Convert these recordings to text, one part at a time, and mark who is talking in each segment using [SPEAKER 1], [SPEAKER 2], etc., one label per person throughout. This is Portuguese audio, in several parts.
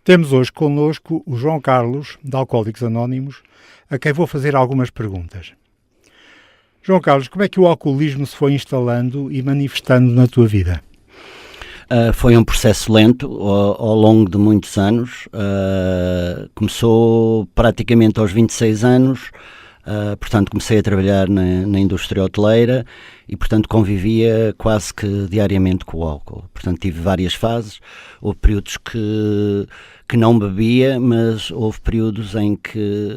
[SPEAKER 1] Temos hoje connosco o João Carlos, de Alcoólicos Anónimos, a quem vou fazer algumas perguntas. João Carlos, como é que o alcoolismo se foi instalando e manifestando na tua vida?
[SPEAKER 2] Foi um processo lento ao longo de muitos anos. Começou praticamente aos 26 anos, portanto comecei a trabalhar na indústria hoteleira e portanto convivia quase que diariamente com o álcool. Portanto tive várias fases, houve períodos que não bebia, mas houve períodos em que,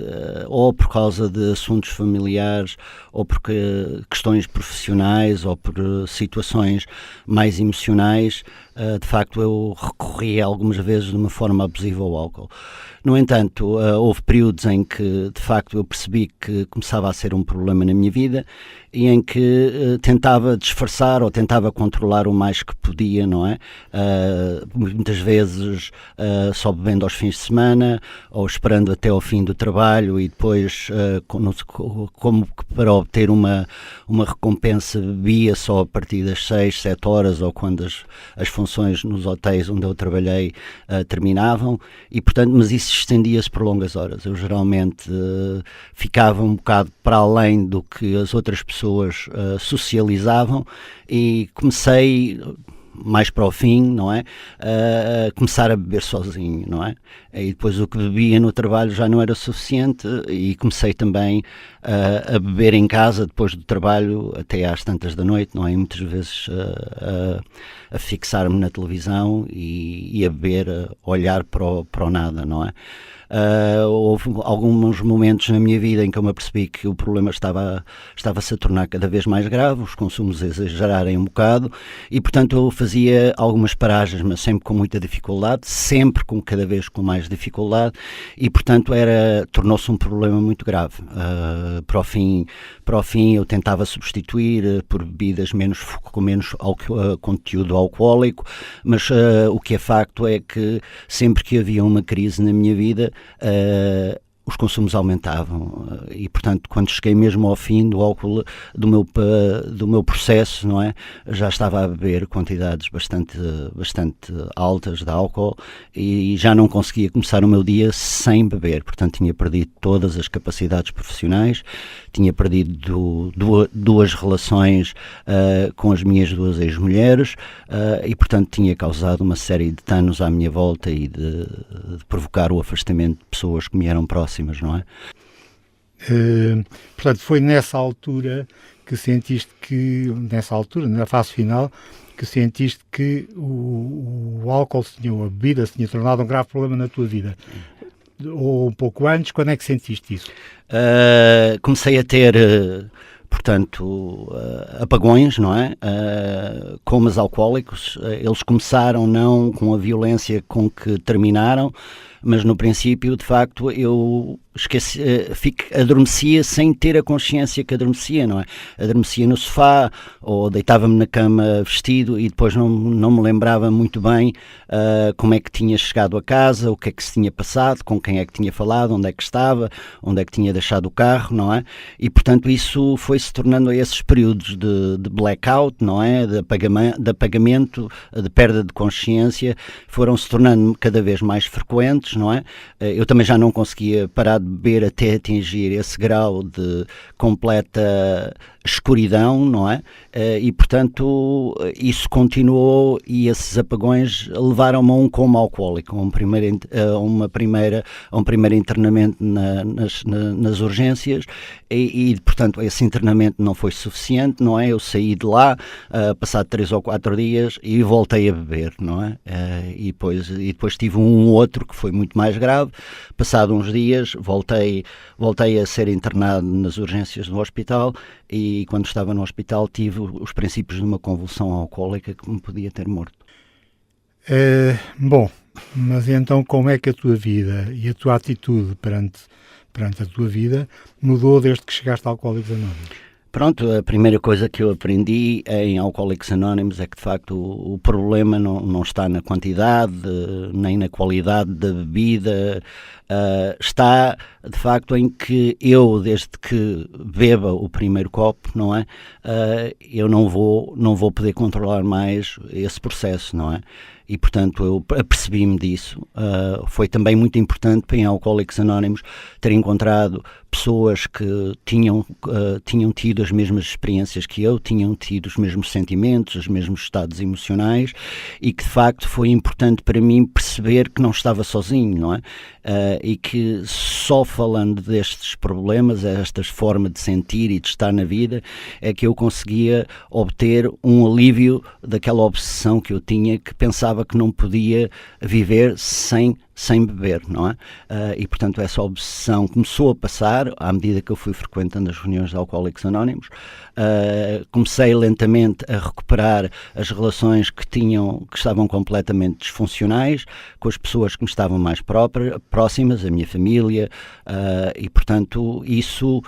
[SPEAKER 2] ou por causa de assuntos familiares, ou por questões profissionais, ou por situações mais emocionais, de facto eu recorri algumas vezes de uma forma abusiva ao álcool. No entanto, houve períodos em que, de facto, eu percebi que começava a ser um problema na minha vida e em que tentava disfarçar ou tentava controlar o mais que podia, não é? Muitas vezes só bebendo aos fins de semana ou esperando até ao fim do trabalho e depois, como para obter uma recompensa, bebia só a partir das 6, 7 horas ou quando as funções nos hotéis onde eu trabalhei terminavam e, portanto, mas isso estendia-se por longas horas. Eu geralmente ficava um bocado para além do que as outras pessoas socializavam e comecei mais para o fim, não é? Começar a beber sozinho, não é? E depois o que bebia no trabalho já não era suficiente e comecei também a beber em casa depois do trabalho até às tantas da noite, não é? E muitas vezes a fixar-me na televisão e a beber, a olhar para o nada, não é? Houve alguns momentos na minha vida em que eu me apercebi que o problema estava-se a tornar cada vez mais grave, os consumos a exagerarem um bocado e, portanto, eu fazia algumas paragens, mas sempre com muita dificuldade, sempre cada vez com mais dificuldade e, portanto, tornou-se um problema muito grave. Para o fim eu tentava substituir por bebidas com menos conteúdo alcoólico, mas o que é facto é que sempre que havia uma crise na minha vida, os consumos aumentavam e, portanto, quando cheguei mesmo ao fim do álcool, do meu processo, não é? Já estava a beber quantidades bastante altas de álcool e já não conseguia começar o meu dia sem beber, portanto tinha perdido todas as capacidades profissionais, tinha perdido duas relações com as minhas duas ex-mulheres e, portanto, tinha causado uma série de danos à minha volta e de provocar o afastamento de pessoas que me eram próximas. Não é?
[SPEAKER 1] Portanto, foi nessa altura que sentiste na fase final, que sentiste que o álcool, a bebida se tinha tornado um grave problema na tua vida. Ou um pouco antes, quando é que sentiste isso?
[SPEAKER 2] Comecei a ter... portanto, apagões, não é? Comas alcoólicos, eles começaram não com a violência com que terminaram, mas no princípio, de facto, eu adormecia sem ter a consciência que adormecia, não é? Adormecia no sofá ou deitava-me na cama vestido e depois não me lembrava muito bem como é que tinha chegado a casa, o que é que se tinha passado, com quem é que tinha falado, onde é que estava, onde é que tinha deixado o carro, não é? E, portanto, isso foi-se tornando a esses períodos de blackout, não é? De apagamento, de perda de consciência, foram-se tornando cada vez mais frequentes, não é? Eu também já não conseguia parar de beber até atingir esse grau de completa escuridão, não é? E, portanto, isso continuou e esses apagões levaram-me a um coma alcoólico, a um primeiro internamento nas urgências e, portanto, esse internamento não foi suficiente, não é? Eu saí de lá, passado 3 ou 4 dias e voltei a beber, não é? E depois tive um outro que foi muito mais grave, passado uns dias voltei a ser internado nas urgências do hospital e quando estava no hospital tive os princípios de uma convulsão alcoólica que me podia ter morto.
[SPEAKER 1] Bom, mas então como é que a tua vida e a tua atitude perante a tua vida mudou desde que chegaste a Alcoólicos Anónimos?
[SPEAKER 2] Pronto, a primeira coisa que eu aprendi em Alcoólicos Anónimos é que, de facto, o problema não está na quantidade, nem na qualidade da bebida, está, de facto, em que eu, desde que beba o primeiro copo, não é? Eu não vou poder controlar mais esse processo, não é? e portanto eu apercebi-me disso. Foi também muito importante para em Alcoólicos Anónimos ter encontrado pessoas que tinham tido as mesmas experiências que eu, tinham tido os mesmos sentimentos, os mesmos estados emocionais, e que de facto foi importante para mim perceber que não estava sozinho, não é? E que só falando destes problemas, estas formas de sentir e de estar na vida, é que eu conseguia obter um alívio daquela obsessão que eu tinha, que pensava que não podia viver sem beber, não é? E portanto essa obsessão começou a passar à medida que eu fui frequentando as reuniões de Alcoólicos Anónimos. Comecei lentamente a recuperar as relações que estavam completamente disfuncionais com as pessoas que me estavam mais próximas, a minha família, e portanto isso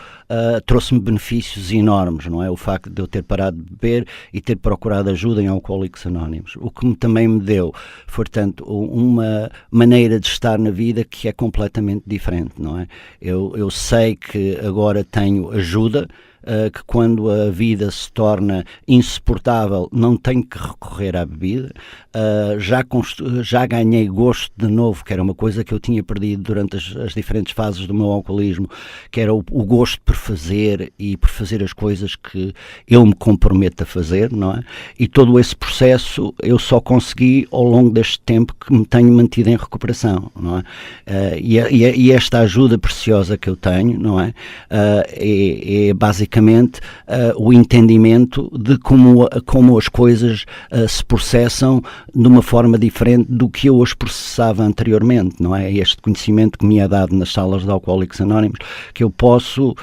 [SPEAKER 2] trouxe-me benefícios enormes, não é? O facto de eu ter parado de beber e ter procurado ajuda em Alcoólicos Anónimos. O que também me deu foi, portanto, uma maneira de estar na vida que é completamente diferente, não é? Eu sei que agora tenho ajuda, que quando a vida se torna insuportável não tenho que recorrer à bebida. Já ganhei gosto de novo, que era uma coisa que eu tinha perdido durante as diferentes fases do meu alcoolismo, que era o gosto por fazer e por fazer as coisas que eu me comprometo a fazer, não é? E todo esse processo eu só consegui ao longo deste tempo que me tenho mantido em recuperação, não é? E esta ajuda preciosa que eu tenho, não é? É basicamente o entendimento de como as coisas se processam de uma forma diferente do que eu as processava anteriormente, não é? Este conhecimento que me é dado nas salas de Alcoólicos Anónimos, que eu posso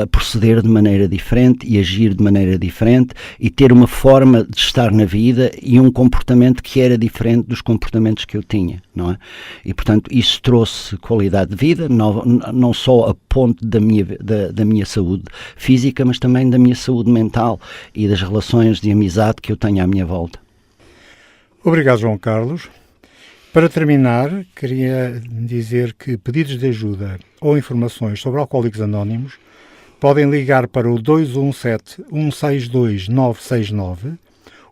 [SPEAKER 2] proceder de maneira diferente e agir de maneira diferente e ter uma forma de estar na vida e um comportamento que era diferente dos comportamentos que eu tinha, não é? E portanto isso trouxe qualidade de vida, não só a ponto da minha saúde física, mas também da minha saúde mental e das relações de amizade que eu tenho à minha volta.
[SPEAKER 1] Obrigado, João Carlos. Para terminar, queria dizer que pedidos de ajuda ou informações sobre Alcoólicos Anónimos podem ligar para o 217-162-969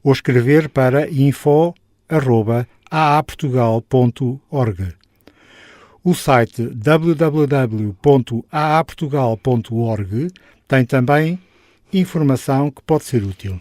[SPEAKER 1] ou escrever para info@aaportugal.org. O site www.aaportugal.org tem também informação que pode ser útil.